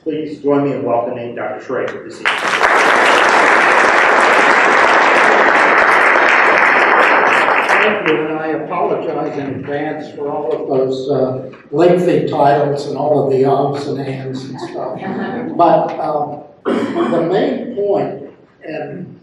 Please join me in welcoming Dr. Schroeder this evening. Thank you, and I apologize in advance for all of those lengthy titles and all of the ofs and ands and stuff. But the main point, and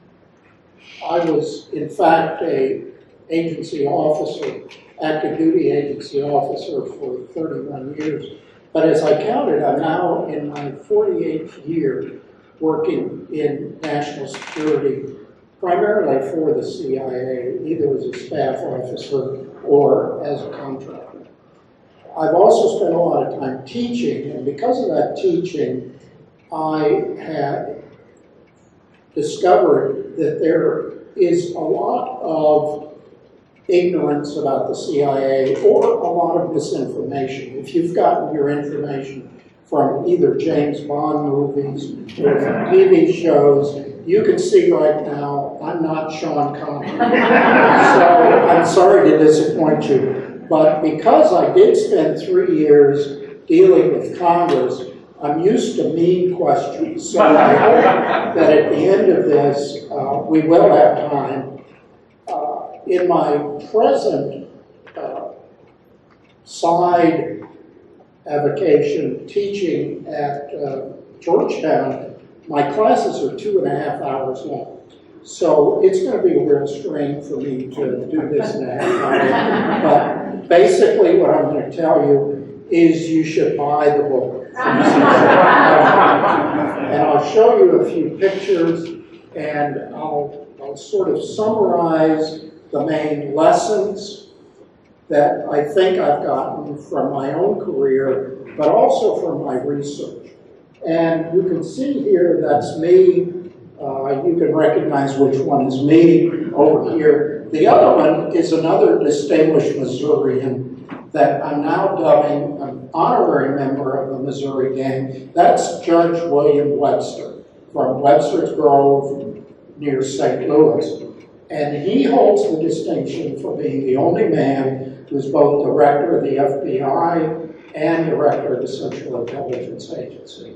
I was in fact a agency officer, active duty agency officer for 31 years. But as I counted, I'm now in my 48th year working in national security, primarily for the CIA, either as a staff officer or as a contractor. I've also spent a lot of time teaching, and because of that teaching, I had discovered that there is a lot of ignorance about the CIA or a lot of misinformation. If you've gotten your information from either James Bond movies or from TV shows, you can see right now I'm not Sean Connery. So I'm sorry to disappoint you. But because I did spend 3 years dealing with Congress, I'm used to mean questions. So I hope that at the end of this, we will have time. In my present side avocation teaching at Georgetown, my classes are 2.5 hours long. So it's going to be a real strain for me to do this in a half hour. But basically what I'm going to tell you is you should buy the book. And I'll show you a few pictures, and I'll sort of summarize the main lessons that I think I've gotten from my own career, but also from my research. And you can see here, that's me. You can recognize which one is me over here. The other one is another distinguished Missourian that I'm now dubbing an honorary member of the Missouri Gang. That's Judge William Webster from Webster's Grove near St. Louis. And he holds the distinction for being the only man who's both director of the FBI and director of the Central Intelligence Agency.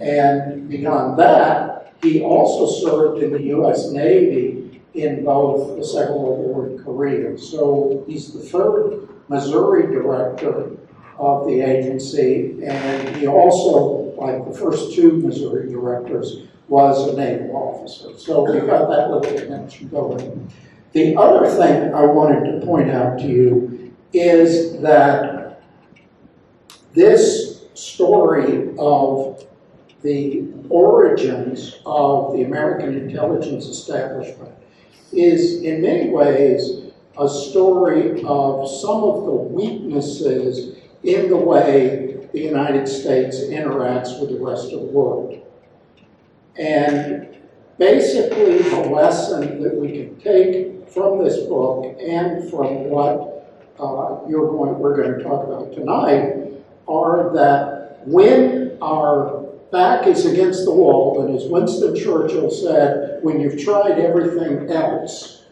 And beyond that, he also served in the U.S. Navy in both the Second World War and Korea. So he's the third Missouri director of the agency, and he also, like the first two Missouri directors, was a naval officer. So we've got that little connection going. The other thing I wanted to point out to you is that this story of the origins of the American intelligence establishment is in many ways a story of some of the weaknesses in the way the United States interacts with the rest of the world. And basically the lesson that we can take from this book and from what we're going to talk about tonight are that when our back is against the wall, and as Winston Churchill said, when you've tried everything else,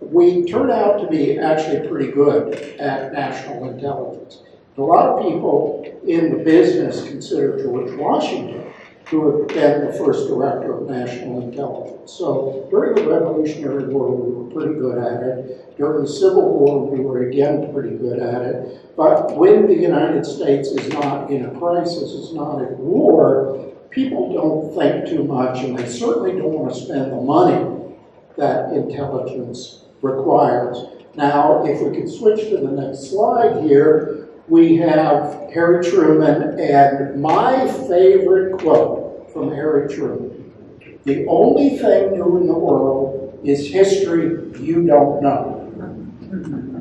we turn out to be actually pretty good at national intelligence. A lot of people in the business consider George Washington to have been the first director of national intelligence. So during the Revolutionary War, we were pretty good at it. During the Civil War, we were again pretty good at it. But when the United States is not in a crisis, is not at war, people don't think too much, and they certainly don't want to spend the money that intelligence requires. Now, if we could switch to the next slide here, we have Harry Truman, and my favorite quote from Harry Truman: "The only thing new in the world is history you don't know."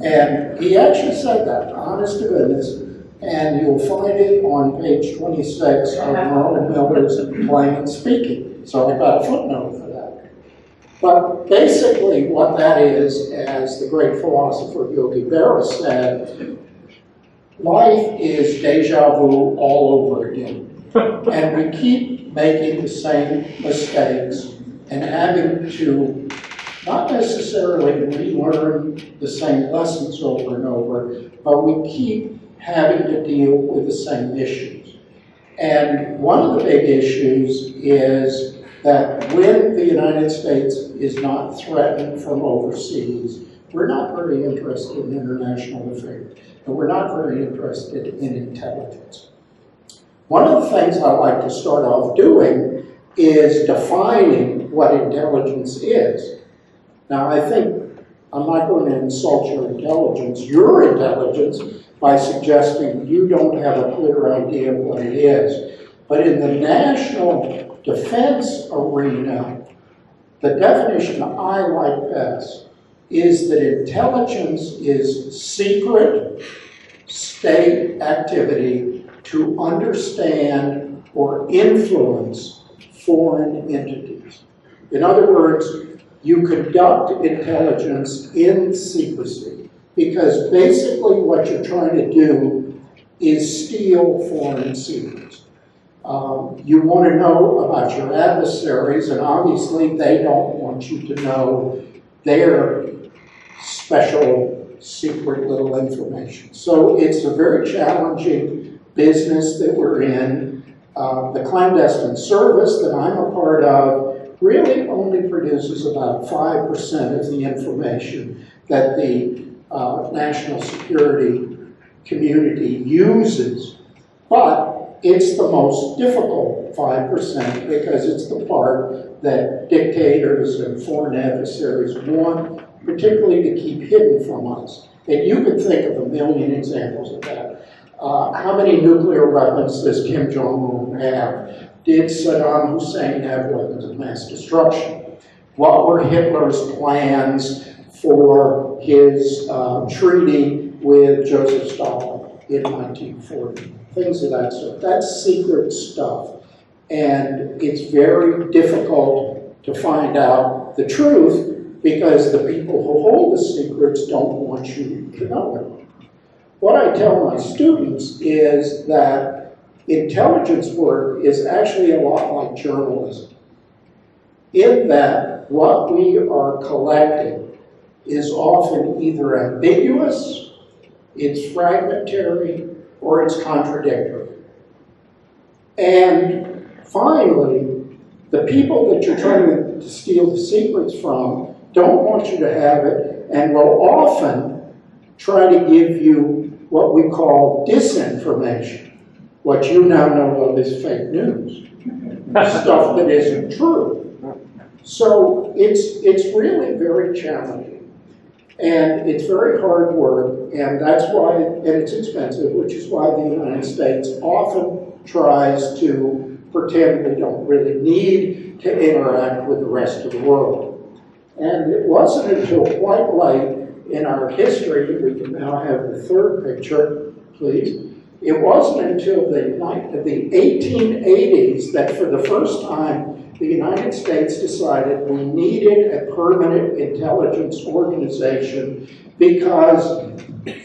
And he actually said that, honest to goodness, and you'll find it on page 26 of Merle Miller's Plain Speaking. So I got a footnote for that. But basically what that is, as the great philosopher Yogi Berra said, life is deja vu all over again. And we keep making the same mistakes and having to not necessarily relearn the same lessons over and over, but we keep having to deal with the same issues. And one of the big issues is that when the United States is not threatened from overseas, we're not very interested in international affairs, and we're not very interested in intelligence. One of the things I like to start off doing is defining what intelligence is. Now, I think I'm not going to insult your intelligence, by suggesting you don't have a clear idea of what it is. But in the national defense arena, the definition I like best is that intelligence is secret state activity to understand or influence foreign entities. In other words, you conduct intelligence in secrecy, because basically what you're trying to do is steal foreign secrets. You want to know about your adversaries, and obviously they don't want you to know their special secret little information. So it's a very challenging business that we're in. The clandestine service that I'm a part of really only produces about 5% of the information that the national security community uses. But it's the most difficult 5% because it's the part that dictators and foreign adversaries want, particularly to keep hidden from us. And you could think of a million examples of that. How many nuclear weapons does Kim Jong-un have? Did Saddam Hussein have weapons of mass destruction? What were Hitler's plans for his treaty with Joseph Stalin in 1940? Things of that sort. That's secret stuff. And it's very difficult to find out the truth because the people who hold the secrets don't want you to know it. What I tell my students is that intelligence work is actually a lot like journalism, in that what we are collecting is often either ambiguous, it's fragmentary, or it's contradictory. And finally, the people that you're trying to steal the secrets from don't want you to have it, and will often try to give you what we call disinformation. What you now know of is fake news, stuff that isn't true. So it's really very challenging, and it's very hard work, and that's why, and it's expensive, which is why the United States often tries to pretend we don't really need to interact with the rest of the world. And it wasn't until quite late in our history, we can now have the third picture, please. It wasn't until the 1880s that for the first time, the United States decided we needed a permanent intelligence organization because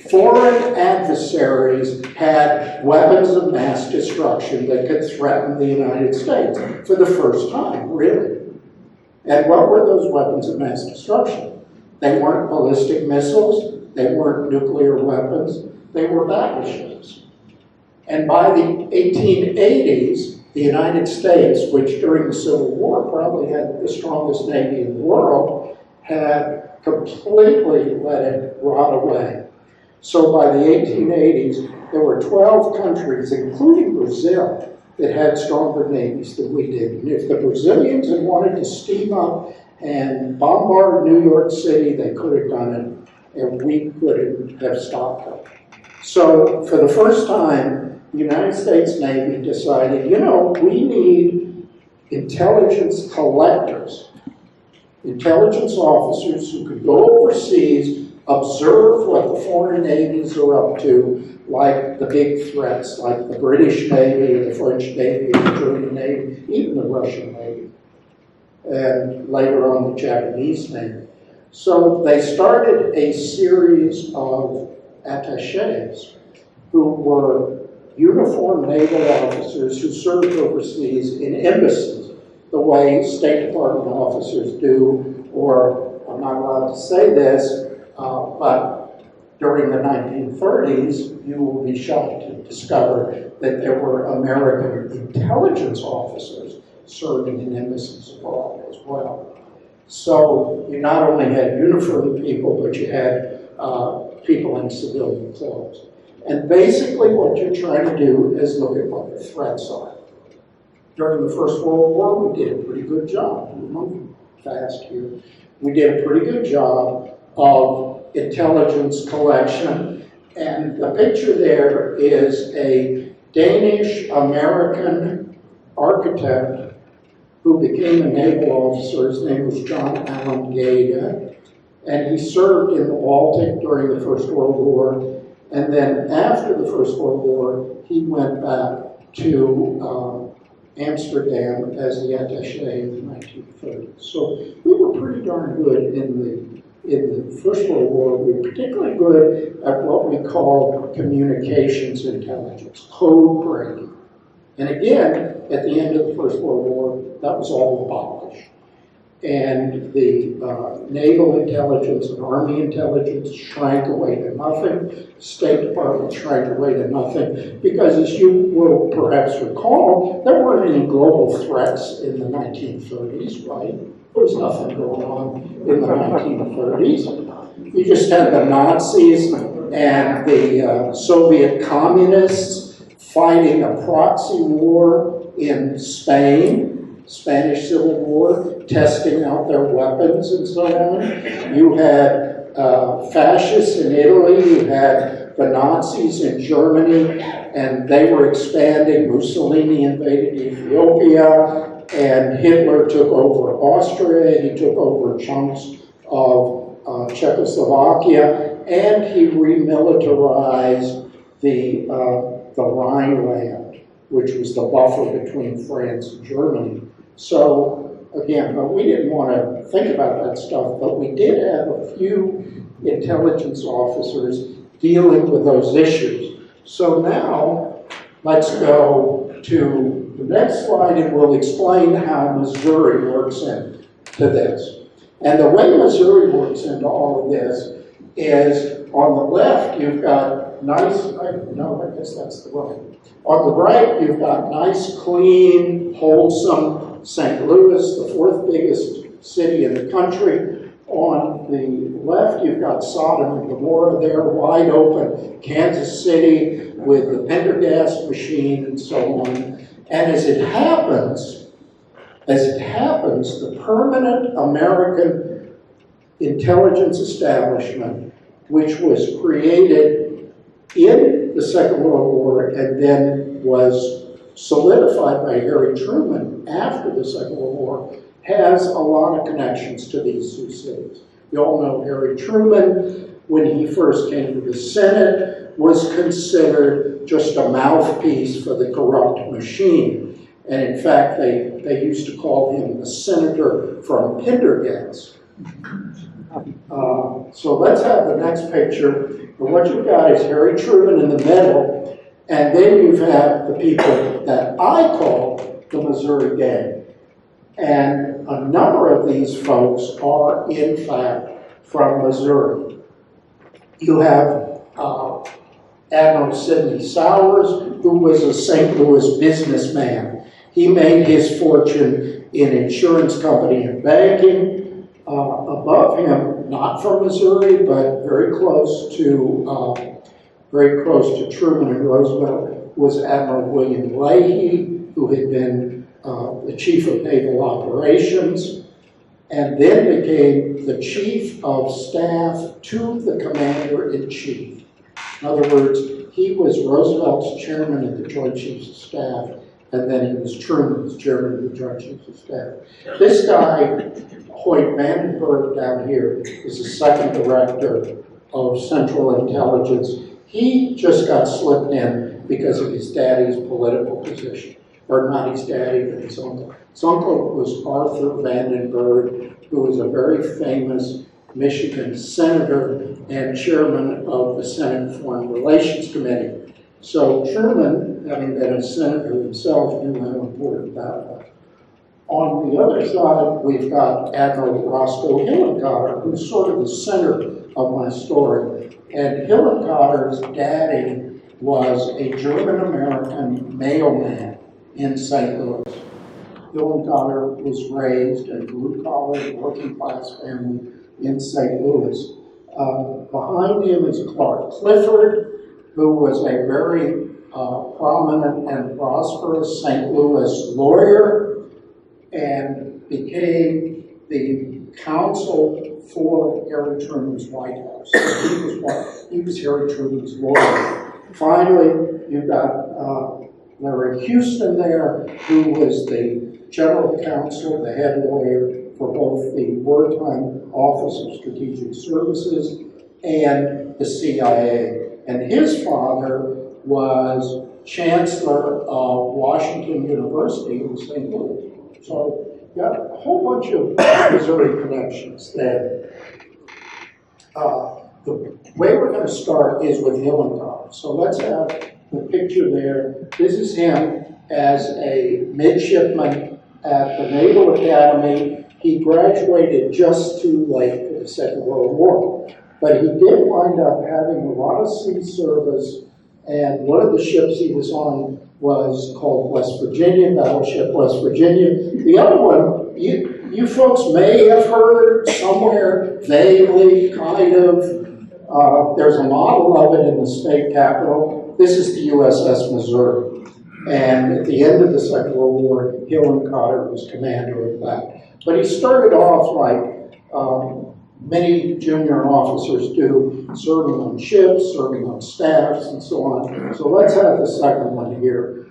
foreign adversaries had weapons of mass destruction that could threaten the United States for the first time, really. And what were those weapons of mass destruction? They weren't ballistic missiles, they weren't nuclear weapons, they were battleships. And by the 1880s, the United States, which during the Civil War probably had the strongest navy in the world, had completely let it rot away. So by the 1880s, there were 12 countries, including Brazil, that had stronger navies than we did. And if the Brazilians had wanted to steam up and bombard New York City, they could have done it, and we couldn't have stopped them. So for the first time, the United States Navy decided, you know, we need intelligence collectors, intelligence officers who could go overseas, observe what the foreign navies are up to, like the big threats, like the British Navy, the French Navy, the German Navy, even the Russian Navy, and later on the Japanese Navy. So they started a series of attachés who were uniformed naval officers who served overseas in embassies, the way State Department officers do, or I'm not allowed to say this, but during the 1930s, you will be shocked to discover that there were American intelligence officers serving in embassies abroad as well. So you not only had uniformed people, but you had people in civilian clothes. And basically what you're trying to do is look at what the threats are. During the First World War, we did a pretty good job. We're moving fast here. We did a pretty good job of intelligence collection. And the picture there is a Danish-American architect who became a naval officer. His name was John Allen Gade. And he served in the Baltic during the First World War. And then after the First World War, he went back to Amsterdam as the attaché in the 1930s. So we were pretty darn good in the First World War. We were particularly good at what we call communications intelligence, code breaking. And again, at the end of the First World War, that was all abolished. And the naval intelligence and army intelligence shrank away to nothing. The State Department shrank away to nothing because, as you will perhaps recall, there weren't any global threats in the 1930s, right? There was nothing going on in the 1930s. You just had the Nazis and the Soviet communists fighting a proxy war in Spain. Spanish Civil War, testing out their weapons and so on. You had fascists in Italy, you had the Nazis in Germany, and they were expanding. Mussolini invaded Ethiopia, and Hitler took over Austria, he took over chunks of Czechoslovakia, and he remilitarized the Rhineland, which was the buffer between France and Germany. So, again, but we didn't want to think about that stuff, but we did have a few intelligence officers dealing with those issues. So now, let's go to the next slide and we'll explain how Missouri works into this. And the way Missouri works into all of this is, on the left, you've got nice, no, I guess that's the right. On the right, you've got nice, clean, wholesome St. Louis, the fourth biggest city in the country. On the left, you've got Sodom and Gomorrah there, wide open, Kansas City with the Pendergast machine and so on. And as it happens, the permanent American intelligence establishment, which was created in the Second World War and then was solidified by Harry Truman after the Second World War, has a lot of connections to these two cities. You all know Harry Truman, when he first came to the Senate, was considered just a mouthpiece for the corrupt machine. And in fact, they used to call him the senator from Pendergast. So let's have the next picture. And what you've got is Harry Truman in the middle, and then you have the people that I call the Missouri Gang. And a number of these folks are, in fact, from Missouri. You have Admiral Sidney Souers, who was a St. Louis businessman. He made his fortune in insurance company and banking. Above him, not from Missouri, but very close to Truman and Roosevelt, was Admiral William Leahy, who had been the chief of naval operations, and then became the chief of staff to the commander-in-chief. In other words, he was Roosevelt's chairman of the Joint Chiefs of Staff, and then he was Truman's chairman of the Joint Chiefs of Staff. This guy, Hoyt Vandenberg down here, is the second director of Central Intelligence. He just got slipped in because of his daddy's political position. Or not his daddy, but his uncle. His uncle was Arthur Vandenberg, who was a very famous Michigan senator and chairman of the Senate Foreign Relations Committee. So Truman, having been a senator himself, knew how important that was. On the other side, we've got Admiral Roscoe Hillenkoetter, who's sort of the center of my story. And Hillenkotter's daddy was a German-American mailman in St. Louis. Hillenkoetter was raised in a blue-collar, working-class family in St. Louis. Behind him is Clark Clifford, who was a very prominent and prosperous St. Louis lawyer and became the counsel for Harry Truman's White House. So he was Harry Truman's lawyer. Finally, you've got Larry Houston there, who was the general counsel, the head lawyer for both the wartime Office of Strategic Services and the CIA. And his father was chancellor of Washington University in St. Louis. So you got a whole bunch of Missouri connections there. The way we're going to start is with Hillenkoetter. So let's have the picture there. This is him as a midshipman at the Naval Academy. He graduated just too late for the Second World War. But he did wind up having a lot of sea service, and one of the ships he was on was called West Virginia, Battleship West Virginia. The other one, you folks may have heard somewhere, vaguely, kind of. There's a model of it in the state capitol. This is the USS Missouri. And at the end of the Second World War, Hillenkoetter was commander of that. But he started off like many junior officers do, serving on ships, serving on staffs, and so on. So let's have the second one here.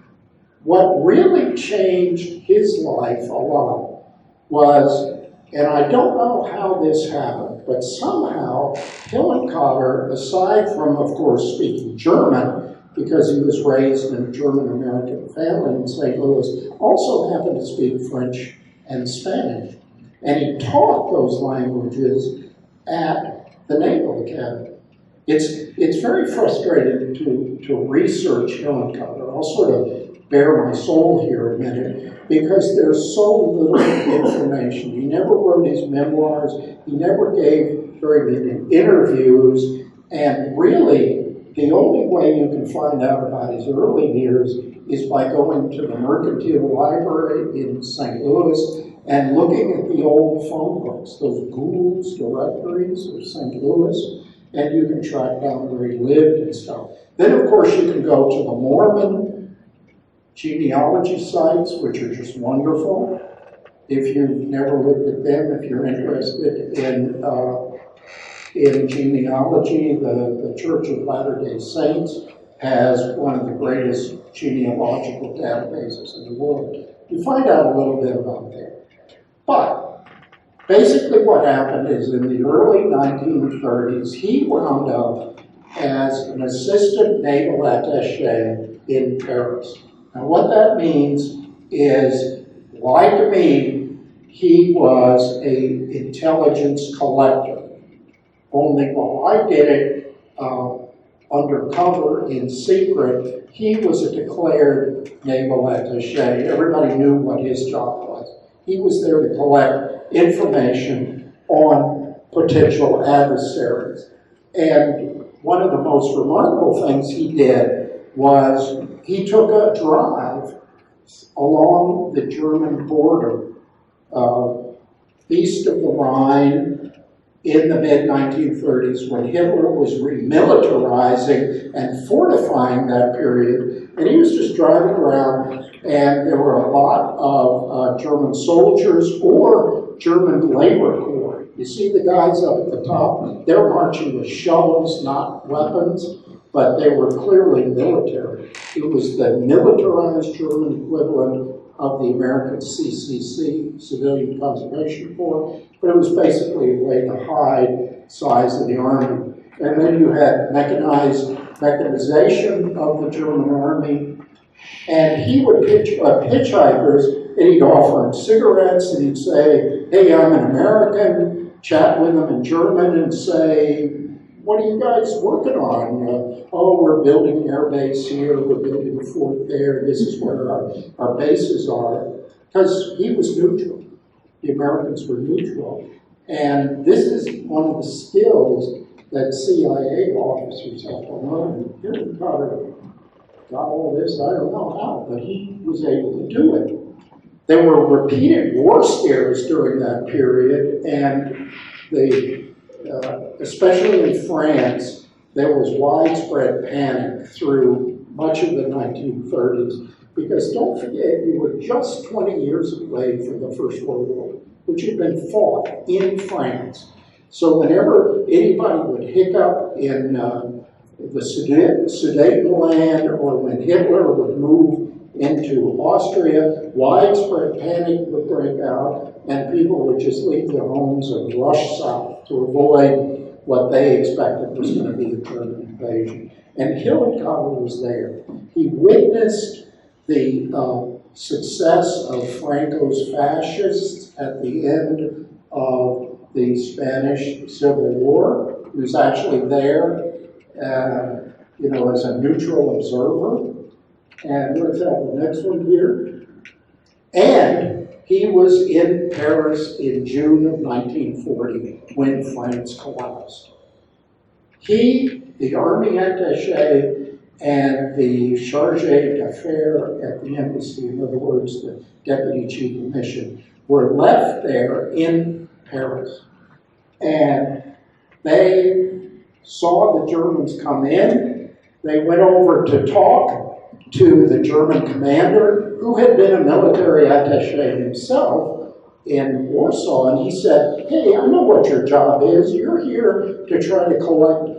What really changed his life a lot was, and I don't know how this happened, but somehow Hillenkoetter, aside from, of course, speaking German, because he was raised in a German-American family in St. Louis, also happened to speak French and Spanish. And he taught those languages at the Naval Academy. It's very frustrating to research Hillenkoetter. I'll sort of bare my soul here a minute, because there's so little information. He never wrote his memoirs. He never gave very many interviews. And really, the only way you can find out about his early years is by going to the Mercantile Library in St. Louis and looking at the old phone books, those Gould's directories of St. Louis, and you can track down where he lived and stuff. Then, of course, you can go to the Mormon genealogy sites, which are just wonderful. If you've never looked at them, if you're interested in genealogy, the Church of Latter-day Saints has one of the greatest genealogical databases in the world. You find out a little bit about that. But basically what happened is in the early 1930s, he wound up as an assistant naval attaché in Paris. Now what that means is, like me, he was an intelligence collector. Only while I did it undercover in secret, he was a declared naval attaché. Everybody knew what his job was. He was there to collect information on potential adversaries. And one of the most remarkable things he did was he took a drive along the German border east of the Rhine in the mid-1930s when Hitler was remilitarizing and fortifying that period. And he was just driving around, and there were a lot of German soldiers or German labor corps. You see the guys up at the top? They're marching with shovels, not weapons, but they were clearly military. It was the militarized German equivalent of the American CCC, Civilian Conservation Corps, but it was basically a way to hide size of the army. And then you had mechanization of the German army, and he would pitch hitchhikers, and he'd offer them cigarettes, and he'd say, hey, I'm an American, chat with them in German, and say, what are you guys working on? Oh, we're building an air base here, we're building a fort there, this is where our bases are. Because he was neutral. The Americans were neutral. And this is one of the skills that CIA officers have to learn. Hillenkoetter got all this, I don't know how, but he was able to do it. There were repeated war scares during that period, and especially in France, there was widespread panic through much of the 1930s, because don't forget, you were just 20 years away from the First World War, which had been fought in France. So whenever anybody would hiccup in the Sudetenland, or when Hitler would move into Austria, widespread panic would break out, and people would just leave their homes and rush south to avoid what they expected was going to be a German invasion. And Hillenkoetter was there. He witnessed the success of Franco's fascists at the end of the Spanish Civil War. He was actually there, as a neutral observer. And let's have the next one here. And he was in Paris in June of 1940 when France collapsed. He, the army attaché, and the chargé d'affaires at the embassy, in other words, the deputy chief of mission, were left there in Paris. And they saw the Germans come in. They went over to talk to the German commander, who had been a military attaché himself in Warsaw, and he said, hey, I know what your job is. You're here to try to collect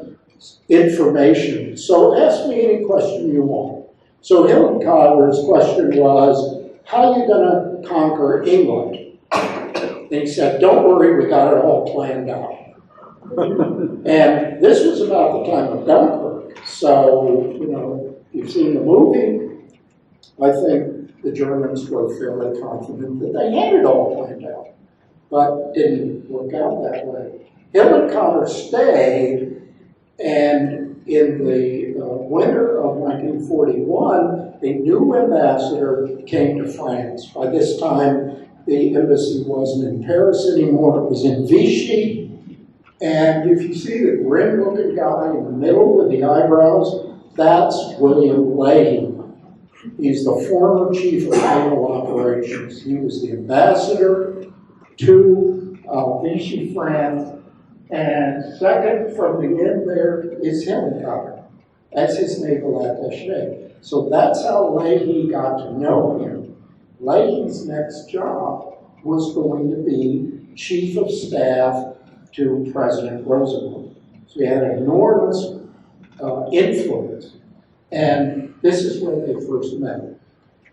information, so ask me any question you want. So Hillenkoetter's question was, how are you going to conquer England? And he said, don't worry, we got it all planned out. And this was about the time of Dunkirk, so, you've seen the movie. I think the Germans were fairly confident that they had it all planned out, but didn't work out that way. Hillenkoetter stayed, and in the winter of 1941, a new ambassador came to France. By this time, the embassy wasn't in Paris anymore, it was in Vichy. And if you see the grim-looking guy in the middle with the eyebrows, that's William Leahy. He's the former chief of naval operations. He was the ambassador to Vichy, France. And second from the end there is Hillenkoetter as his naval attaché. So that's how Leahy got to know him. Leahy's next job was going to be chief of staff to President Roosevelt. So he had enormous influence. And this is where they first met.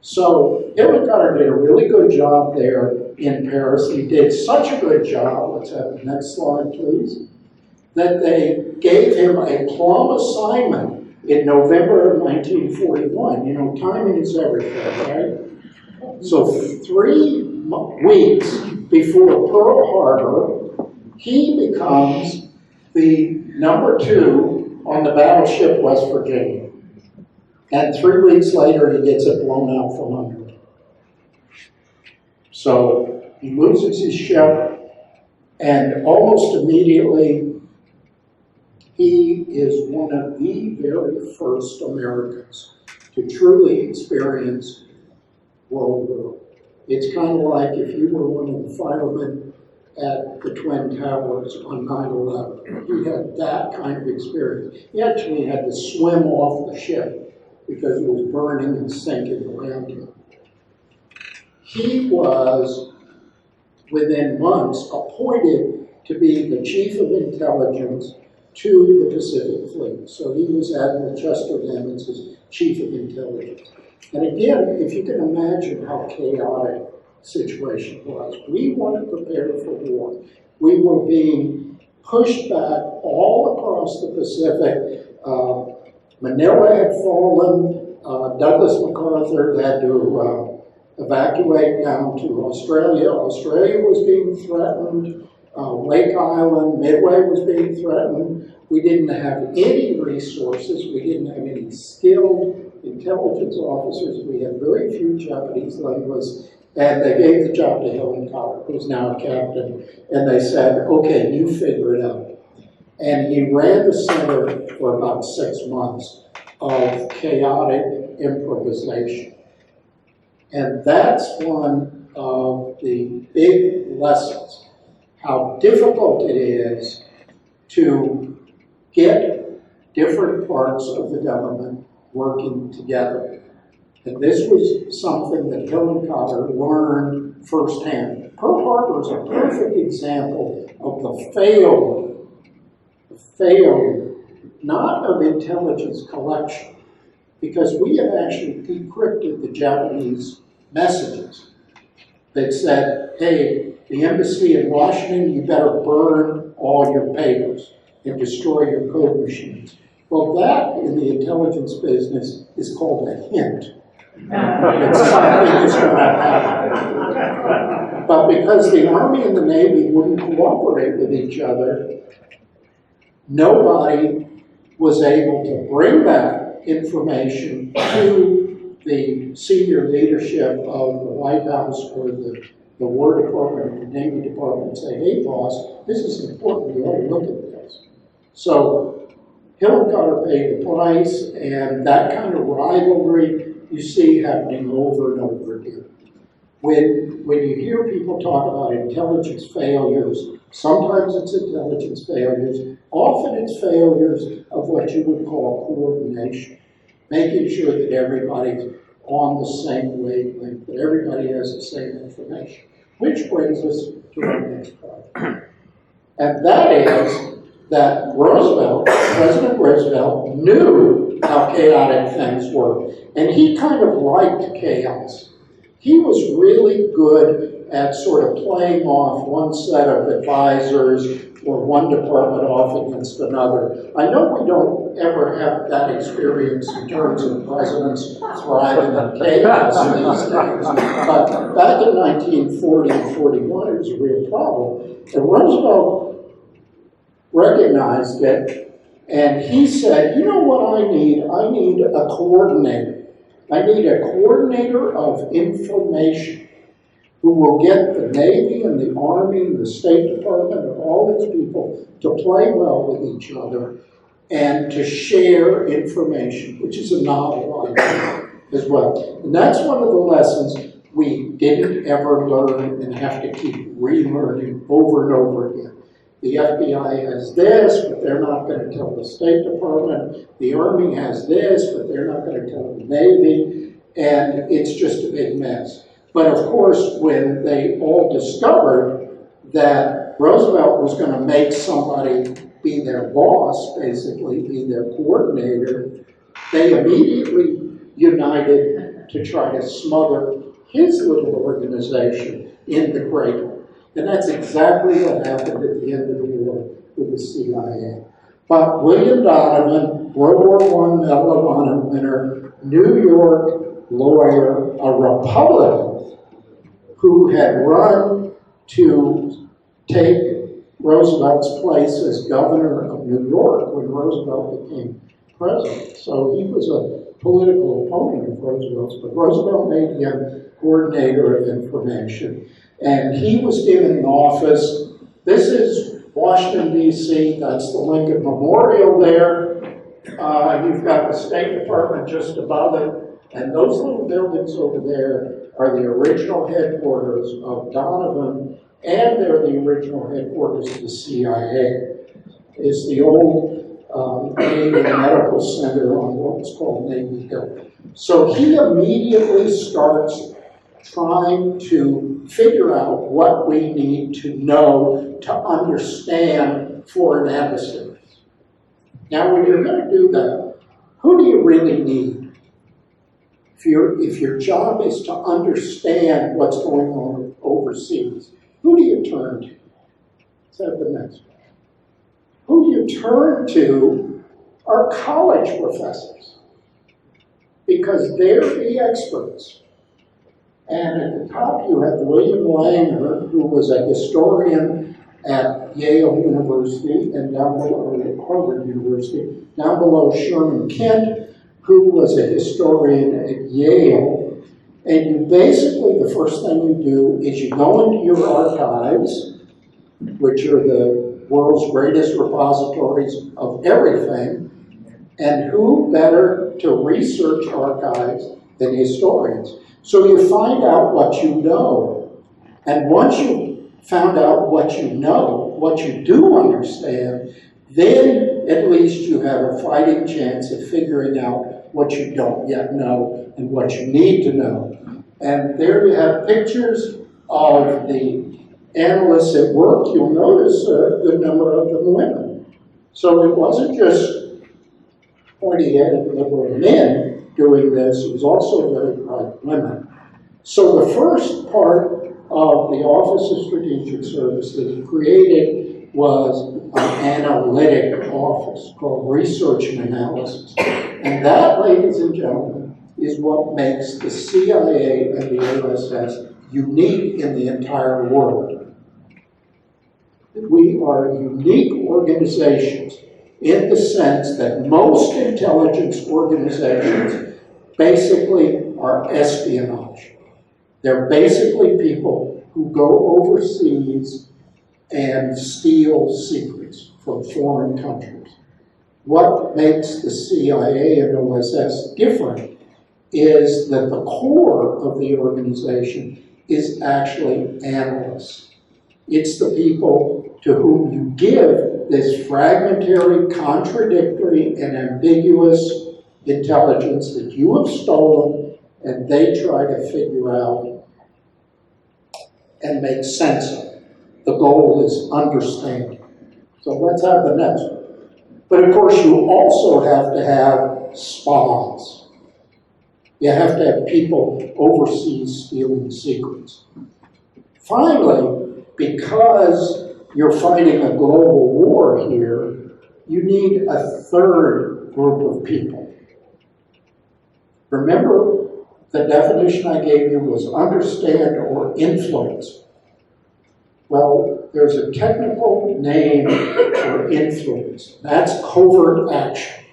So Hillenkoetter did a really good job there in Paris. He did such a good job, let's have the next slide please, that they gave him a plum assignment in November of 1941. Timing is everything, right? So 3 weeks before Pearl Harbor, he becomes the #2 on the battleship West Virginia. And 3 weeks later, he gets it blown out from under him. So he loses his ship, and almost immediately, he is one of the very first Americans to truly experience World War. It's kind of like if you were one of the firemen at the Twin Towers on 9/11. He had that kind of experience. He actually had to swim off the ship because it was burning and sinking around him. He was, within months, appointed to be the chief of intelligence to the Pacific Fleet. So he was Admiral Chester Nimitz' chief of intelligence. And again, if you can imagine how chaotic the situation was, we weren't prepared for war. We were being pushed back all across the Pacific. Manila had fallen. Douglas MacArthur had to evacuate down to Australia. Australia was being threatened. Wake Island, Midway was being threatened. We didn't have any resources. We didn't have any skilled intelligence officers. We had very few Japanese linguists. And they gave the job to Hillenkoetter, who's now a captain. And they said, okay, you figure it out. And he ran the center for about 6 months of chaotic improvisation. And that's one of the big lessons, how difficult it is to get different parts of the government working together. And this was something that Hillenkoetter learned firsthand. Pearl Harbor is a perfect example of the failure, not of intelligence collection, because we had actually decrypted the Japanese messages that said, hey, the embassy in Washington, you better burn all your papers and destroy your code machines. Well, that in the intelligence business is called a hint. It's something that's going to happen. But because the Army and the Navy wouldn't cooperate with each other, nobody was able to bring that information to the senior leadership of the White House or the War Department or the Navy Department and say, hey, boss, this is important. You ought to look at this. So Hillenkoetter paid the price, and that kind of rivalry you see happening over and over again. When you hear people talk about intelligence failures, sometimes it's intelligence failures, often it's failures of what you would call coordination, making sure that everybody's on the same wavelength, that everybody has the same information, which brings us to our next point. And that is that President Roosevelt knew how chaotic things were, and he kind of liked chaos. He was really good at sort of playing off one set of advisors or one department off against another. I know we don't ever have that experience in terms of presidents thriving in chaos these days, but back in 1940 and 41, it was a real problem. And Roosevelt recognized it, and he said, you know what I need? I need a coordinator. I need a coordinator of information who will get the Navy and the Army and the State Department and all its people to play well with each other and to share information, which is a novel idea as well. And that's one of the lessons we didn't ever learn and have to keep relearning over and over again. The FBI has this, but they're not going to tell the State Department. The Army has this, but they're not going to tell the Navy. And it's just a big mess. But of course, when they all discovered that Roosevelt was going to make somebody be their boss, basically, be their coordinator, they immediately united to try to smother his little organization in the cradle. And that's exactly what happened at the end of the war with the CIA. But William Donovan, World War I Medal of Honor winner, New York lawyer, a Republican, who had run to take Roosevelt's place as governor of New York when Roosevelt became president. So he was a political opponent of Roosevelt's, but Roosevelt made him coordinator of information. And he was given an office. This is Washington, D.C. That's the Lincoln Memorial there. You've got the State Department just above it. And those little buildings over there are the original headquarters of Donovan, and they're the original headquarters of the CIA. It's the old Navy Medical Center on what was called Navy Hill. So he immediately starts trying to figure out what we need to know to understand foreign adversaries. Now, when you're going to do that, who do you really need? If your job is to understand what's going on overseas, who do you turn to? Let's have the next one. Who you turn to are college professors, because they're the experts. And at the top you have William Langer, who was a historian at Yale University and down below at Harvard University. Down below Sherman Kent, who was a historian at Yale. And you basically, the first thing you do is you go into your archives, which are the world's greatest repositories of everything, and who better to research archives than historians? So you find out what you know, and once you found out what you know, what you do understand, then at least you have a fighting chance of figuring out what you don't yet know and what you need to know. And there you have pictures of the analysts at work. You'll notice a good number of them women. So it wasn't just pointy-headed liberal men doing this, it was also very bright women. So the first part of the Office of Strategic Service that he created was an analytic office called Research and Analysis. And that, ladies and gentlemen, is what makes the CIA and the OSS unique in the entire world. We are unique organizations in the sense that most intelligence organizations basically are espionage. They're basically people who go overseas and steal secrets from foreign countries. What makes the CIA and OSS different is that the core of the organization is actually analysts. It's the people to whom you give this fragmentary, contradictory, and ambiguous intelligence that you have stolen, and they try to figure out and make sense of it. The goal is understanding. So let's have the next one. But of course, you also have to have spies. You have to have people overseas stealing secrets. Finally, because you're fighting a global war here, you need a third group of people. Remember, the definition I gave you was understand or influence. Well, there's a technical name for influence. That's covert action,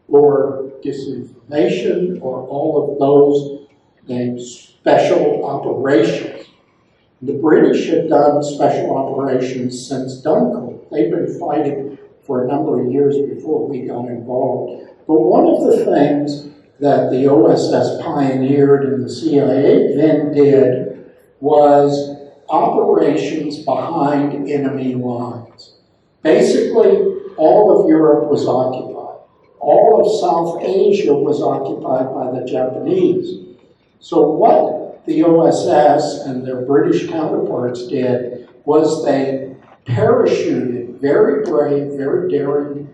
or disinformation, or all of those named special operations. The British had done special operations since Dunkirk. They've been fighting for a number of years before we got involved. But one of the things that the OSS pioneered and the CIA then did was operations behind enemy lines. Basically, all of Europe was occupied. All of South Asia was occupied by the Japanese. So what the OSS and their British counterparts did was they parachuted very brave, very daring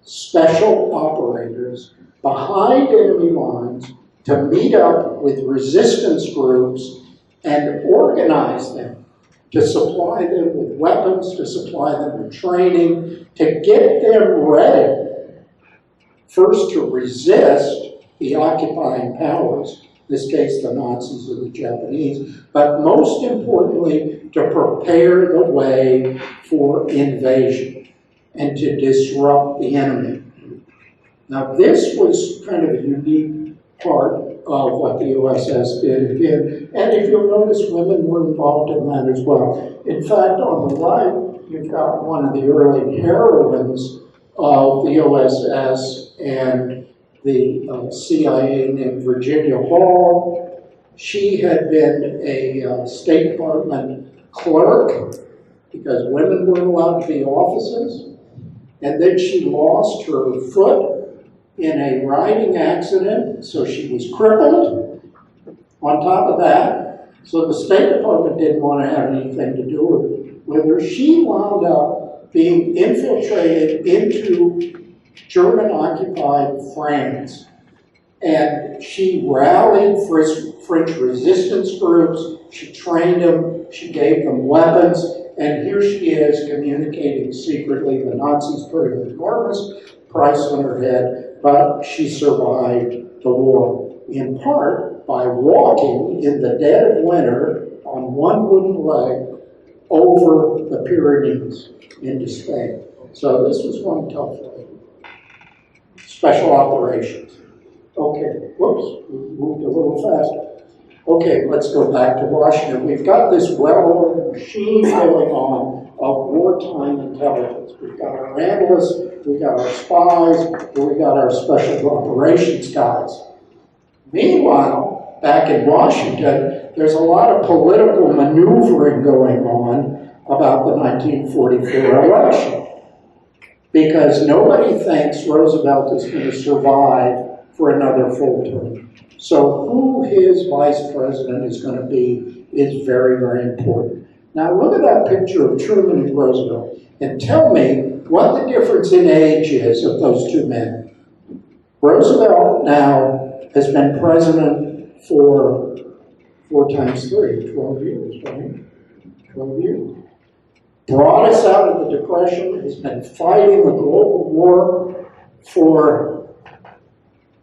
special operators behind enemy lines to meet up with resistance groups and organize them, to supply them with weapons, to supply them with training, to get them ready, first to resist the occupying powers, in this case the Nazis or the Japanese, but most importantly, to prepare the way for invasion and to disrupt the enemy. Now this was kind of a unique part of what the OSS did again, and if you'll notice, women were involved in that as well. In fact, on the right, you've got one of the early heroines of the OSS and the CIA named Virginia Hall. She had been a State Department clerk because women weren't allowed to be officers, and then she lost her foot in a riding accident, so she was crippled. On top of that, so the State Department didn't want to have anything to do with her. She wound up being infiltrated into German-occupied France, and she rallied French resistance groups, she trained them, she gave them weapons, and here she is communicating secretly. The Nazis put an enormous price on her head, but she survived the war, in part by walking in the dead of winter on one wooden leg over the Pyrenees into Spain. So this was one tough lady. Special operations. Okay, whoops, we moved a little faster. Okay, let's go back to Washington. We've got this well-oiled machine going on of wartime intelligence. We've got our analysts, we've got our spies, and we've got our special operations guys. Meanwhile, back in Washington, there's a lot of political maneuvering going on about the 1944 election, because nobody thinks Roosevelt is going to survive for another full term. So who his vice president is going to be is very, very important. Now look at that picture of Truman and Roosevelt and tell me what the difference in age is of those two men. Roosevelt now has been president for 4 times 3, 12 years, right? 12 years. Brought us out of the Depression, has been fighting a global war for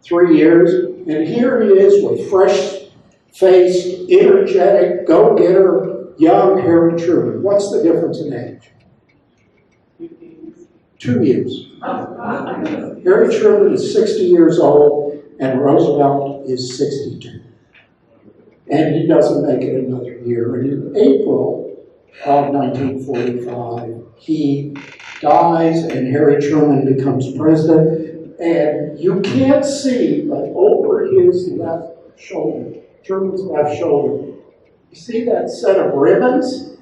3 years, and here he is with fresh-faced, energetic, go-getter, young Harry Truman. What's the difference in age? 2 years. Harry Truman is 60 years old, and Roosevelt is 62. And he doesn't make it another year. And in April of 1945, he dies, and Harry Truman becomes president. And you can't see, but over his left shoulder, Truman's left shoulder, you see that set of ribbons?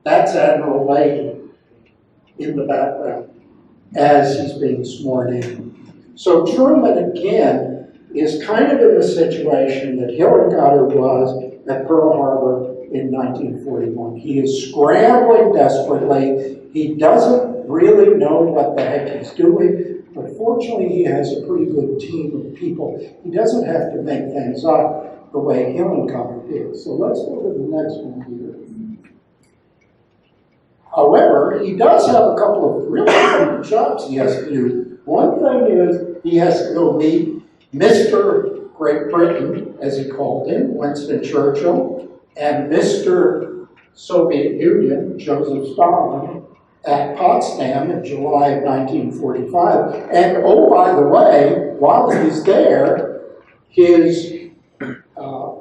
That's Admiral Leahy in the background as he's being sworn in. So Truman, again, is kind of in the situation that Hillenkoetter was at Pearl Harbor in 1941. He is scrambling desperately. He doesn't really know what the heck he's doing, but fortunately he has a pretty good team of people. He doesn't have to make things up the way Hillenkoetter did. So let's go to the next one here. However, he does have a couple of really important jobs he has to do. One thing is he has to go meet Mr. Great Britain, as he called him, Winston Churchill, and Mr. Soviet Union, Joseph Stalin, at Potsdam in July of 1945. And oh, by the way, while he's there, his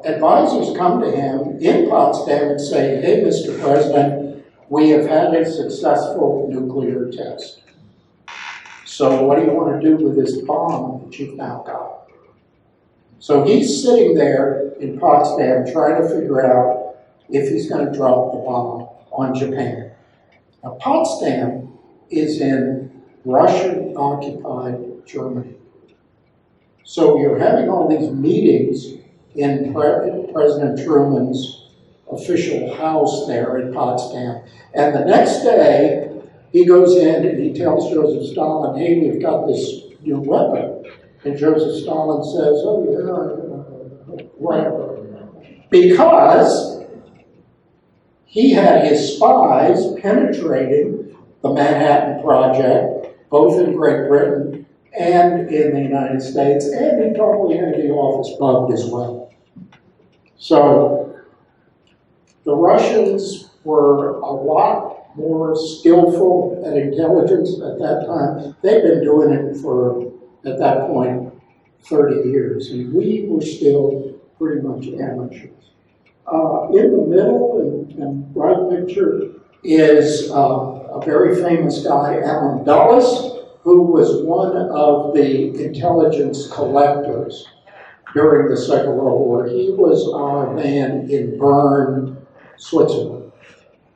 advisors come to him in Potsdam and say, hey, Mr. President, we have had a successful nuclear test. So what do you want to do with this bomb that you've now got? So he's sitting there in Potsdam trying to figure out if he's going to drop the bomb on Japan. Now, Potsdam is in Russian-occupied Germany. So you're having all these meetings in President Truman's official house there in Potsdam. And the next day, he goes in and he tells Joseph Stalin, hey, we've got this new weapon. And Joseph Stalin says, oh, yeah, whatever. Because he had his spies penetrating the Manhattan Project, both in Great Britain and in the United States, and he probably had the office bugged as well. So the Russians were a lot more skillful at intelligence at that time. They'd been doing it for, at that point, 30 years, and we were still pretty much amateurs. In the middle and right picture is a very famous guy, Allen Dulles, who was one of the intelligence collectors during the Second World War. He was our man in Bern, Switzerland.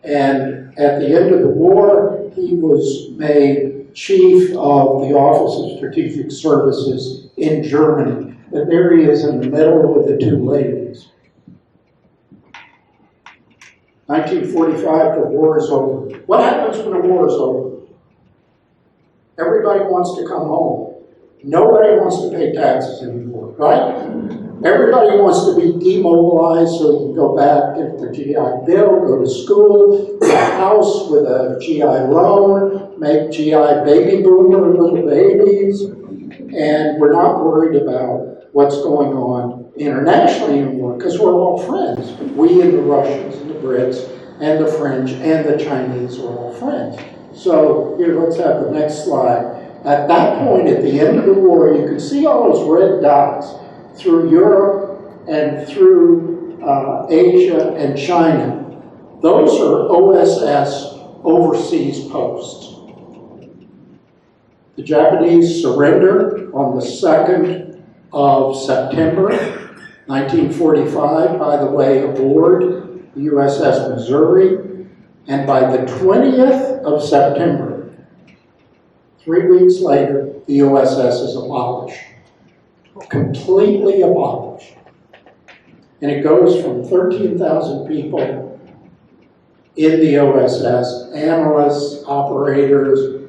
And at the end of the war, he was made chief of the Office of Strategic Services in Germany. And there he is in the middle with the two ladies. 1945, the war is over. What happens when the war is over? Everybody wants to come home. Nobody wants to pay taxes anymore, right? Everybody wants to be demobilized so you can go back, get the GI Bill, go to school, get a house with a GI loan, make GI baby boomer little babies, and we're not worried about what's going on internationally anymore because we're all friends. We and the Russians and the Brits and the French and the Chinese are all friends. So here, let's have the next slide. At that point, at the end of the war, you can see all those red dots through Europe and through Asia and China. Those are OSS overseas posts. The Japanese surrender on the 2nd of September 1945, by the way, aboard the USS Missouri, and by the 20th of September, 3 weeks later, the USS is abolished, completely abolished. And it goes from 13,000 people in the OSS, analysts, operators,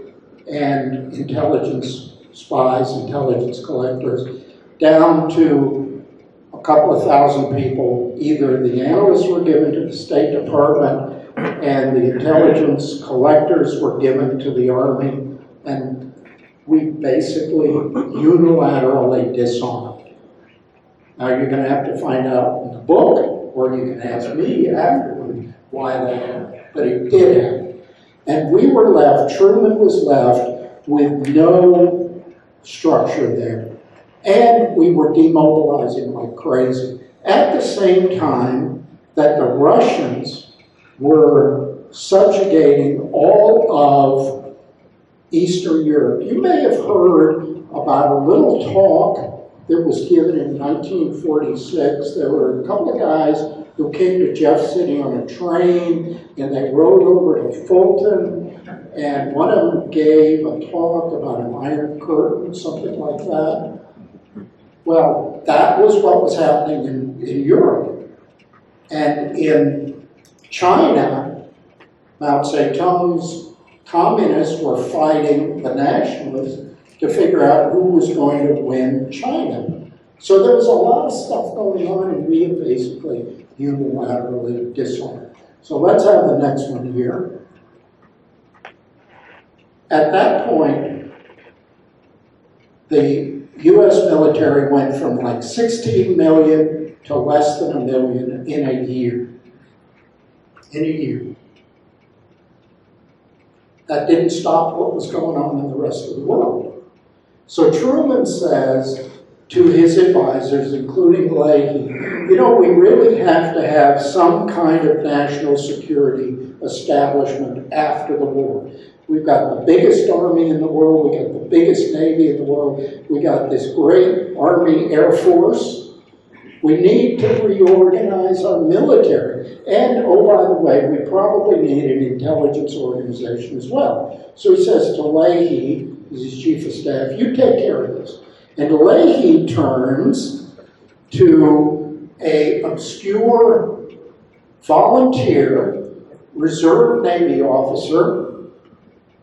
and intelligence spies, intelligence collectors, down to a couple of thousand people. Either the analysts were given to the State Department and the intelligence collectors were given to the Army, and we basically unilaterally disarmed. Now you're going to have to find out in the book, or you can ask me afterward why that happened, but it did happen. And we were left, Truman was left with no structure there. And we were demobilizing like crazy. At the same time that the Russians were subjugating all of Eastern Europe. You may have heard about a little talk that was given in 1946. There were a couple of guys who came to Jeff City on a train, and they rode over to Fulton, and one of them gave a talk about an iron curtain, something like that. Well, that was what was happening in Europe. And in China, Mao Zedong's communists were fighting the nationalists to figure out who was going to win China. So there was a lot of stuff going on, and we had basically unilaterally disarmed. So let's have the next one here. At that point, the U.S. military went from like 16 million to less than 1 million in a year. In a year. That didn't stop what was going on in the rest of the world. So Truman says to his advisors, including Leahy, you know, we really have to have some kind of national security establishment after the war. We've got the biggest army in the world, we got the biggest navy in the world, we got this great Army Air Force. We need to reorganize our military. And, oh, by the way, we probably need an intelligence organization as well. So he says to Leahy, as his chief of staff, you take care of this. And Leahy turns to an obscure volunteer reserve Navy officer,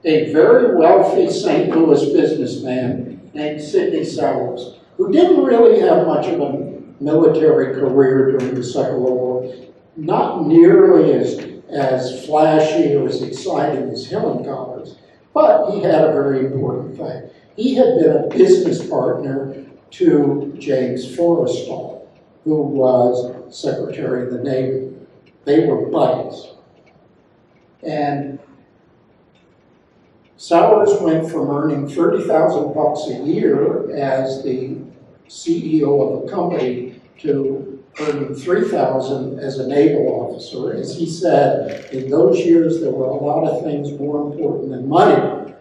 a very wealthy St. Louis businessman named Sidney Souers, who didn't really have much of a military career during the Second World War, not nearly as flashy or as exciting as Hillenkoetter's, but he had a very important thing. He had been a business partner to James Forrestal, who was Secretary of the Navy. They were buddies. And Souers went from earning $30,000 a year as the CEO of a company to earning $3,000 as a naval officer. As he said, in those years there were a lot of things more important than money.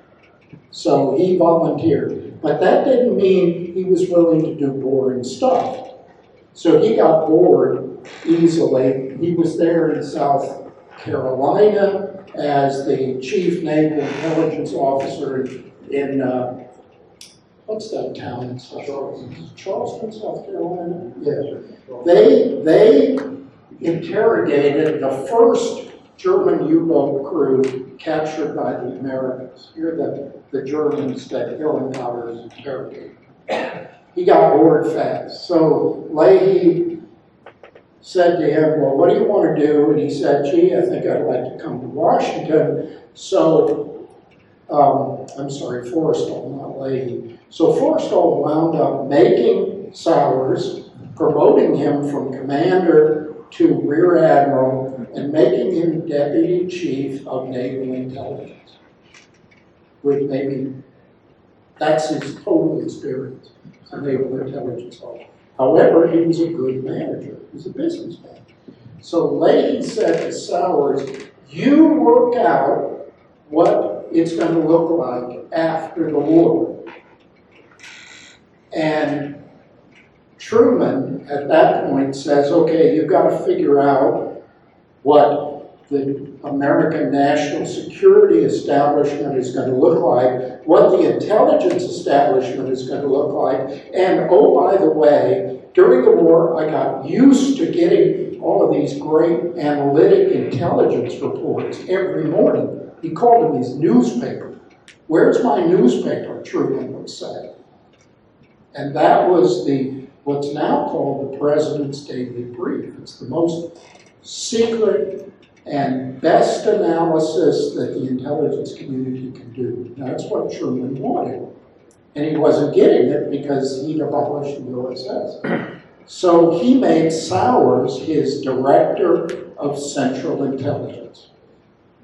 So he volunteered. But that didn't mean he was willing to do boring stuff. So he got bored easily. He was there in South Carolina as the chief naval intelligence officer in what's that town in South Carolina? Charleston, South Carolina? Yeah. They interrogated the first German U-boat crew captured by the Americans. Here are the Germans that Hillenkoetter is interrogating. He got bored fast. So Leahy said to him, well, what do you want to do? And he said, gee, I think I'd like to come to Washington. So, I'm sorry, Forrestal, not Leahy. So Forrestal wound up making Souers, promoting him from commander to rear admiral, and making him deputy chief of naval intelligence. With maybe, that's his total experience, as a naval intelligence officer. However, he was a good manager. He was a businessman. So Leahy said to Souers, you work out what it's going to look like after the war. And Truman, at that point, says, okay, you've got to figure out what the American national security establishment is going to look like, what the intelligence establishment is going to look like, and oh, by the way, during the war, I got used to getting all of these great analytic intelligence reports every morning. He called them his newspaper. Where's my newspaper, Truman would say. And that was what's now called the President's Daily Brief. It's the most secret and best analysis that the intelligence community can do. That's what Truman wanted. And he wasn't getting it because he'd abolished the OSS. So he made Souers his director of Central Intelligence,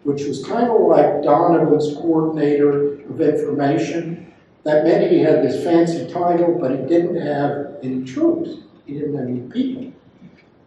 which was kind of like Donovan's coordinator of information. That meant he had this fancy title, but he didn't have any troops. He didn't have any people.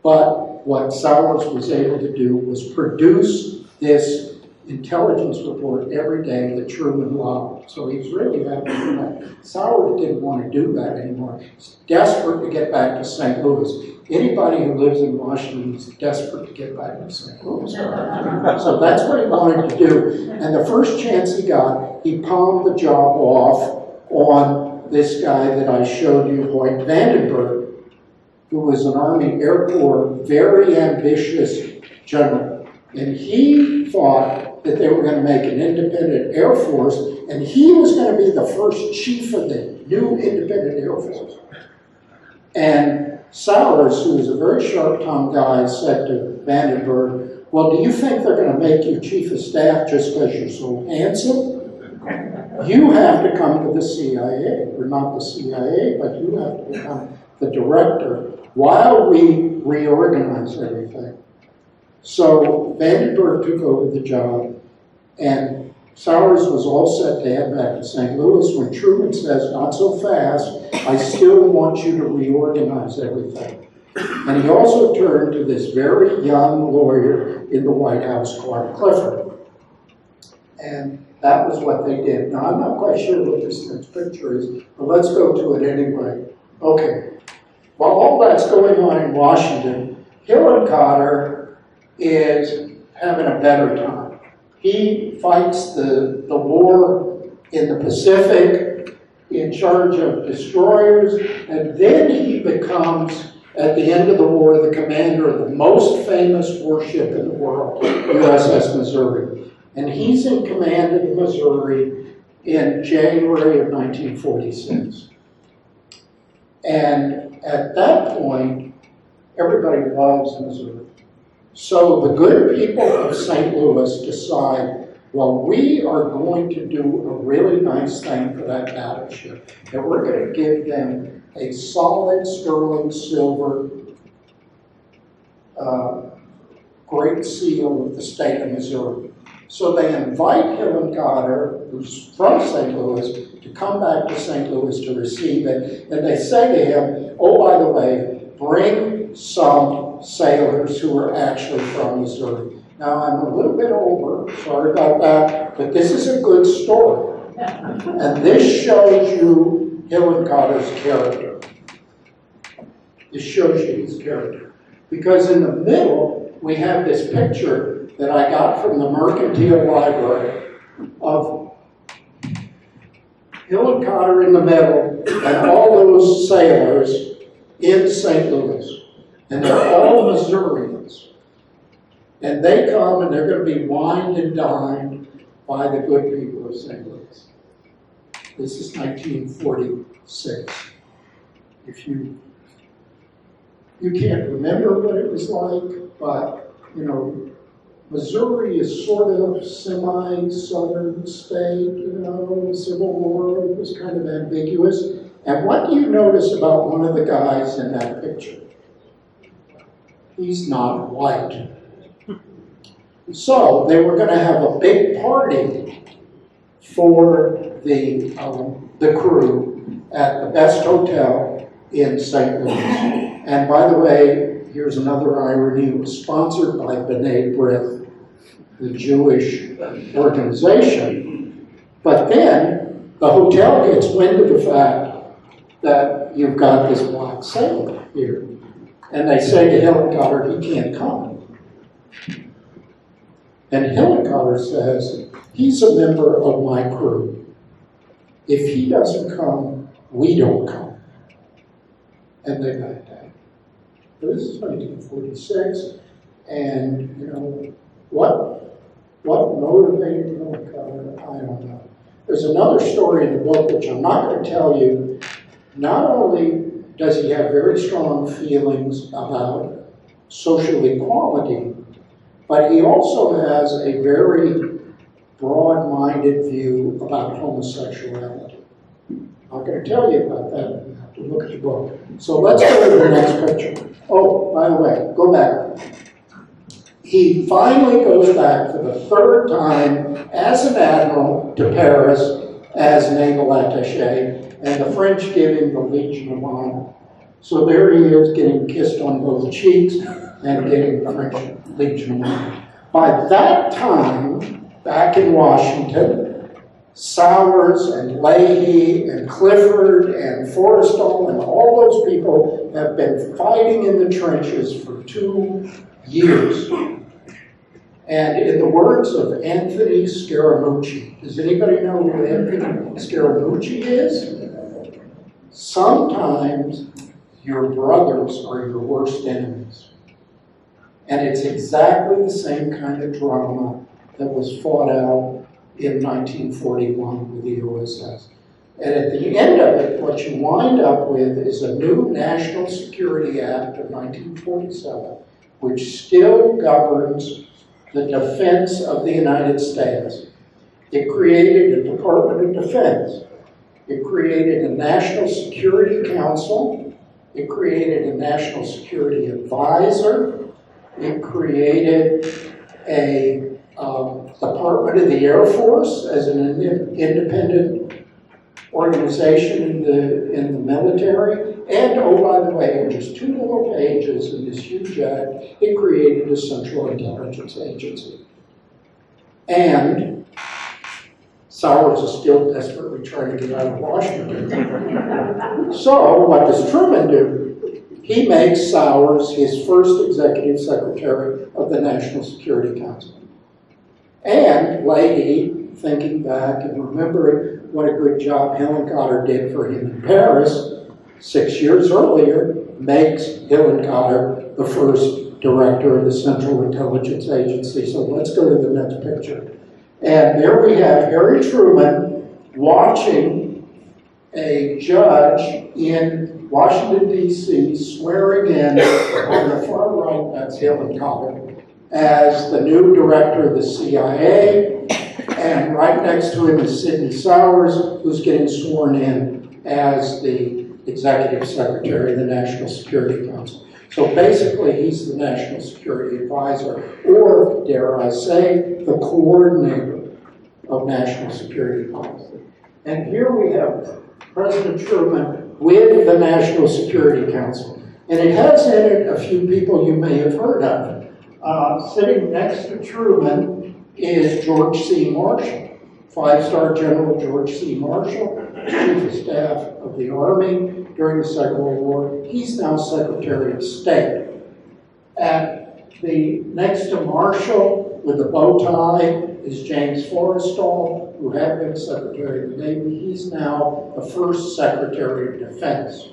But what Souers was able to do was produce this intelligence report every day that Truman loved. So he's really happy with that. Souers didn't want to do that anymore. He's desperate to get back to St. Louis. Anybody who lives in Washington is desperate to get back to St. Louis. So that's what he wanted to do. And the first chance he got, he palmed the job off on this guy that I showed you, Hoyt Vandenberg, who was an Army Air Corps very ambitious general. And he thought that they were going to make an independent Air Force, and he was going to be the first chief of the new independent Air Force. And Souers, who was a very sharp-tongued guy, said to Vandenberg, well, do you think they're going to make you chief of staff just because you're so handsome? You have to come to the CIA, or not the CIA, but you have to become the director while we reorganize everything. So Vandenberg took over the job, and Souers was all set to head back to St. Louis when Truman says, not so fast, I still want you to reorganize everything. And he also turned to this very young lawyer in the White House, Clark Clifford. And that was what they did. Now, I'm not quite sure what this next picture is, but let's go to it anyway. Okay. While all that's going on in Washington, Hillenkoetter is having a better time. He fights the war in the Pacific in charge of destroyers, and then he becomes, at the end of the war, the commander of the most famous warship in the world, USS Missouri. And he's in command of the Missouri in January of 1946. And at that point, everybody loves Missouri. So the good people of St. Louis decide, well, we are going to do a really nice thing for that battleship. And we're going to give them a solid sterling silver Great Seal of the state of Missouri. So they invite Hillenkoetter, who's from St. Louis, to come back to St. Louis to receive it. And they say to him, oh, by the way, bring some sailors who are actually from Missouri. Now, I'm a little bit over, sorry about that, but this is a good story. And this shows you Hillenkoetter's character. This shows you his character. Because in the middle, we have this picture that I got from the Mercantile Library of Hillenkoetter in the middle and all those sailors in St. Louis. And they're all Missourians. And they come and they're going to be wined and dined by the good people of St. Louis. This is 1946. If you can't remember what it was like, but, you know, Missouri is sort of semi-southern state, you know, Civil War, it was kind of ambiguous. And what do you notice about one of the guys in that picture? He's not white. So they were going to have a big party for the crew at the best hotel in St. Louis. And by the way, here's another irony, it was sponsored by B'nai B'rith. the Jewish organization. But then the hotel gets wind of the fact that you've got this black sailor here. And they say to Hillenkoetter, he can't come. And Hillenkoetter says, he's a member of my crew. If he doesn't come, we don't come. And they backed out. This is 1946, and you know, what motivated Hillenkoetter, I don't know. There's another story in the book, which I'm not going to tell you. Not only does he have very strong feelings about social equality, but he also has a very broad-minded view about homosexuality. I'm not going to tell you about that. You have to look at the book. So let's go to the next picture. Oh, by the way, go back. He finally goes back for the third time as an admiral to Paris as naval attaché, and the French give him the Legion of Honor. So there he is, getting kissed on both cheeks and getting the French Legion of Honor. By that time, back in Washington, Souers and Leahy and Clifford and Forrestal and all those people have been fighting in the trenches for 2 years. And in the words of Anthony Scaramucci, does anybody know who Anthony Scaramucci is? Sometimes your brothers are your worst enemies. And it's exactly the same kind of drama that was fought out in 1941 with the OSS. And at the end of it, what you wind up with is a new National Security Act of 1947, which still governs the defense of the United States. It created a Department of Defense. It created a National Security Council. It created a National Security Advisor. It created a Department of the Air Force as an independent organization in the military. And, oh, by the way, in just 2 little pages in this huge act, it created a Central Intelligence Agency. And Souers is still desperately trying to get out of Washington. So what does Truman do? He makes Souers his first executive secretary of the National Security Council. And Leahy, thinking back and remembering what a good job Hillenkoetter did for him in Paris 6 years earlier, makes Hillenkoetter the first director of the Central Intelligence Agency. So let's go to the next picture. And there we have Harry Truman watching a judge in Washington, D.C. swearing in on the far right, that's Hillenkoetter, as the new director of the CIA. And right next to him is Sidney Souers, who's getting sworn in as the executive secretary of the National Security Council. So basically, he's the National Security Advisor, or dare I say, the coordinator of national security policy. And here we have President Truman with the National Security Council. And it has in it a few people you may have heard of. Sitting next to Truman is George C. Marshall, 5-star General George C. Marshall, Chief of Staff of the Army during the Second World War. He's now Secretary of State. Next to Marshall, with the bow tie, is James Forrestal, who had been Secretary of the Navy. He's now the first Secretary of Defense.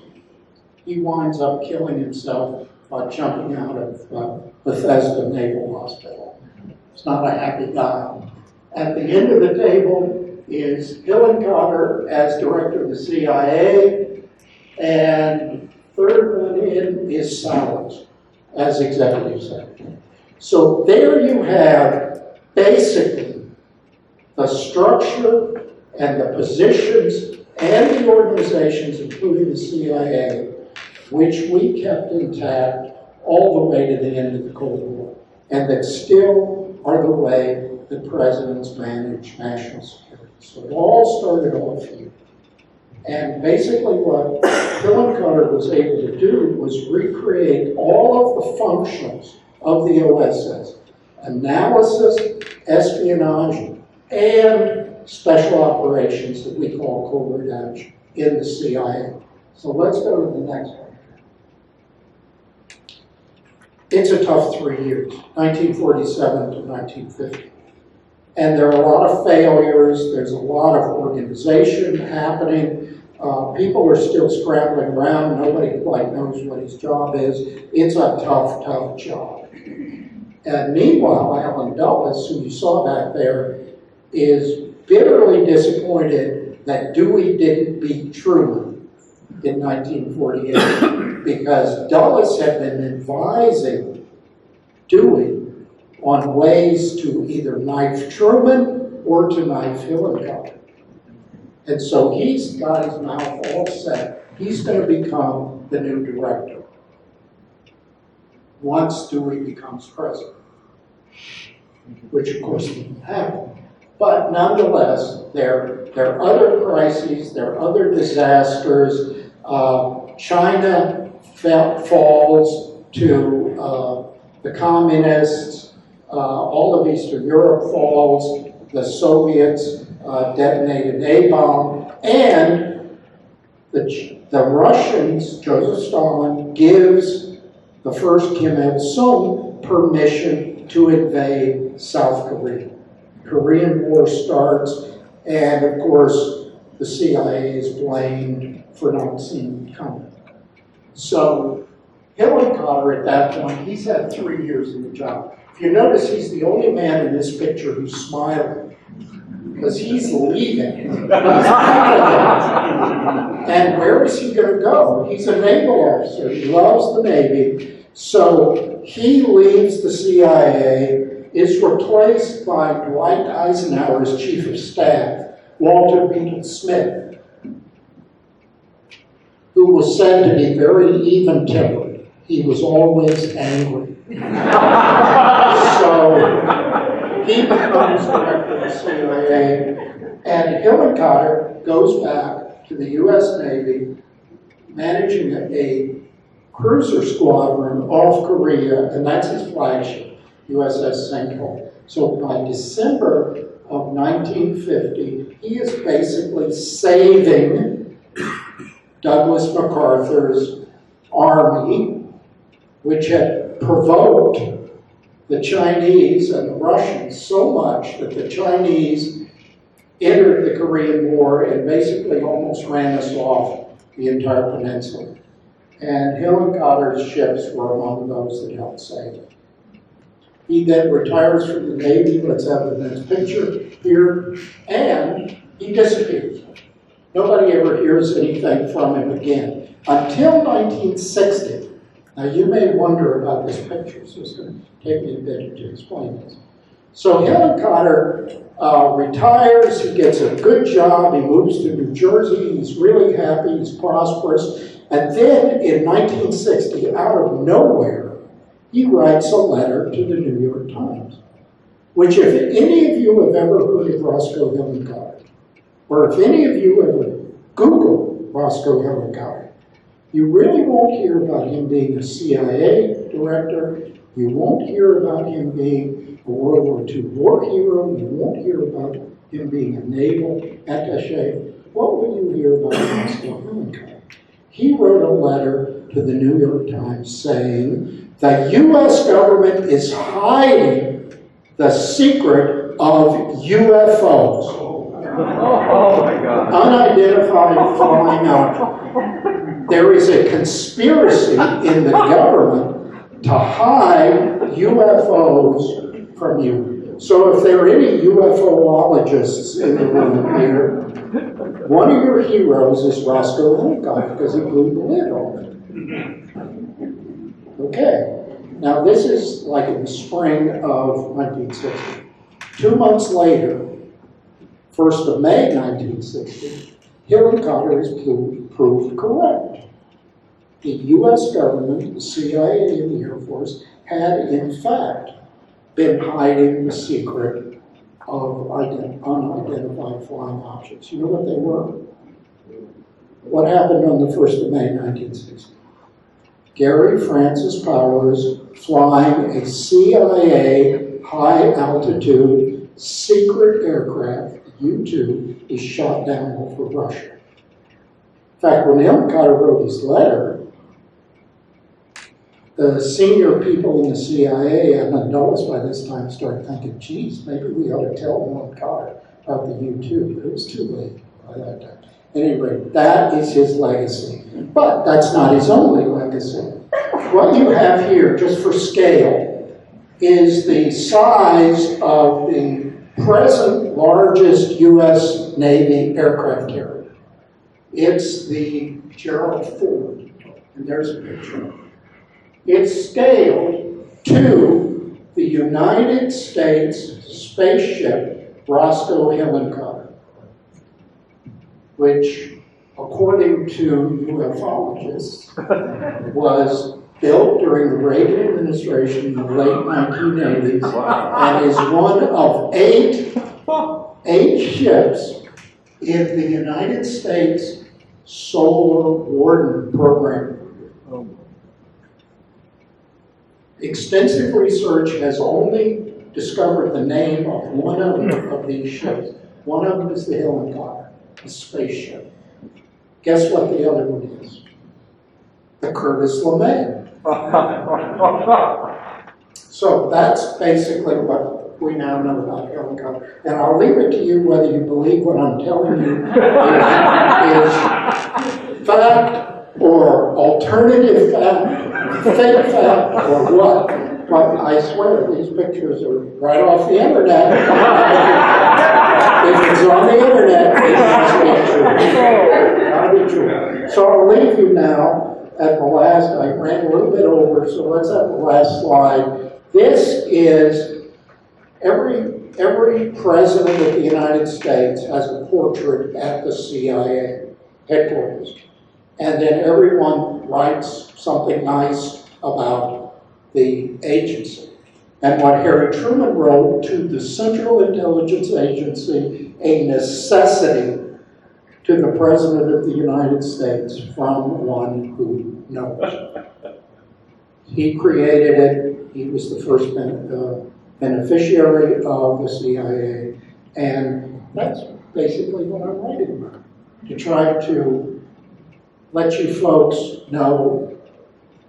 He winds up killing himself by jumping out of Bethesda Naval Hospital. It's not a happy guy. At the end of the table is Hillenkoetter as director of the CIA, and third one in is Souers as executive secretary. So there you have basically the structure and the positions and the organizations, including the CIA, which we kept intact all the way to the end of the Cold War, and that still are the way the presidents manage national security. So it all started off here. And basically what Hillenkoetter was able to do was recreate all of the functions of the OSS. analysis, espionage, and special operations that we call covert action in the CIA. So let's go to the next one. It's a tough 3 years, 1947 to 1950. And there are a lot of failures, there's a lot of organization happening, people are still scrambling around, nobody quite knows what his job is. It's a tough, tough job. And meanwhile, Alan Dulles, who you saw back there, is bitterly disappointed that Dewey didn't beat Truman in 1948, because Dulles had been advising Dewey on ways to either knife Truman or to knife Hillenkoetter. And so he's got his mouth all set. He's going to become the new director once Dewey becomes president, which of course didn't happen. But nonetheless, there are other crises, there are other disasters. China falls to the communists, all of Eastern Europe falls, the Soviets detonate an A-bomb, and the Russians, Joseph Stalin, gives the first Kim Il-sung permission to invade South Korea. Korean War starts, and of course, the CIA is blamed for not seeing it coming. So, Hillenkoetter at that point, he's had 3 years in the job. If you notice, he's the only man in this picture who's smiling, because he's leaving. And where is he going to go? He's a naval officer. He loves the Navy. So he leaves the CIA, is replaced by Dwight Eisenhower's chief of staff, Walter Beetle Smith, who was said to be very even-tempered. He was always angry. So he becomes director of the CIA, and Hillenkoetter goes back to the U.S. Navy, managing a cruiser squadron off Korea, and that's his flagship, USS St. Paul. So by December of 1950, he is basically saving Douglas MacArthur's army, which had provoked the Chinese and the Russians so much that the Chinese entered the Korean War and basically almost ran us off the entire peninsula. And Hillenkoetter's ships were among those that helped save it. He then retires from the Navy, let's have the next picture here, and he disappears. Nobody ever hears anything from him again until 1960. Now you may wonder about this picture, so it's going to take me a bit to explain this. So Hillenkoetter retires, he gets a good job, he moves to New Jersey, he's really happy, he's prosperous, and then in 1960, out of nowhere, he writes a letter to the New York Times, which if any of you have ever heard of Roscoe Hillenkoetter, or if any of you ever Google Roscoe Hillenkoetter, you really won't hear about him being a CIA director, you won't hear about him being a World War II war hero, you won't hear about him being a naval attaché. What will you hear about Roscoe Hillenkoetter? He wrote a letter to the New York Times saying, the U.S. government is hiding the secret of UFOs. Oh my God. Unidentified flying objects. There is a conspiracy in the government to hide UFOs from you. So if there are any UFOologists in the room here, one of your heroes is Roscoe Hillenkoetter because he blew the lid off it. Okay, now this is like in the spring of 1960. 2 months later, 1st of May 1960, Hillenkoetter is proved correct. The U.S. government, the CIA and the Air Force, had in fact been hiding the secret of unidentified flying objects. You know what they were? What happened on the 1st of May 1960? Gary Francis Powers flying a CIA high altitude secret aircraft, U-2, is shot down over Russia. In fact, when Hillenkoetter wrote his letter, the senior people in the CIA and adults by this time started thinking, geez, maybe we ought to tell Hillenkoetter about the U-2, but it was too late by that time. At any rate, that is his legacy. But that's not his only legacy. What you have here, just for scale, is the size of the present largest U.S. Navy aircraft carrier. It's the Gerald Ford, and there's a picture. It's scaled to the United States spaceship Roscoe Hillenkoetter, which, according to ufologists, was built during the Reagan administration in the late 1980s and is one of eight ships in the United States Solar Warden program. Extensive research has only discovered the name of one of these ships. One of them is the Hillenkoetter, a spaceship. Guess what the other one is? The Curtis LeMay. So that's basically what we now know about Hillenkoetter. And I'll leave it to you whether you believe what I'm telling you is fact or alternative fact, fake fact or what. But I swear these pictures are right off the internet. If it's on the internet, it must be true. Gotta be true. So I'll leave you now at the last, I ran a little bit over, so let's have the last slide. This is every president of the United States has a portrait at the CIA headquarters. And then everyone writes something nice about the agency. And what Harry Truman wrote to the Central Intelligence Agency, a necessity to the President of the United States from one who knows. He created it. He was the first beneficiary of the CIA. And that's basically what I'm writing about, to try to let you folks know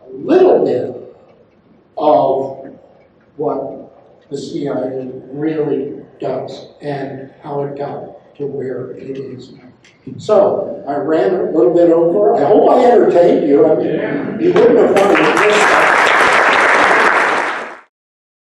a little bit of what the CIA really does and how it got to where it is now. So, I ran a little bit over. I hope I entertained you. I mean, you wouldn't have wanted to miss that.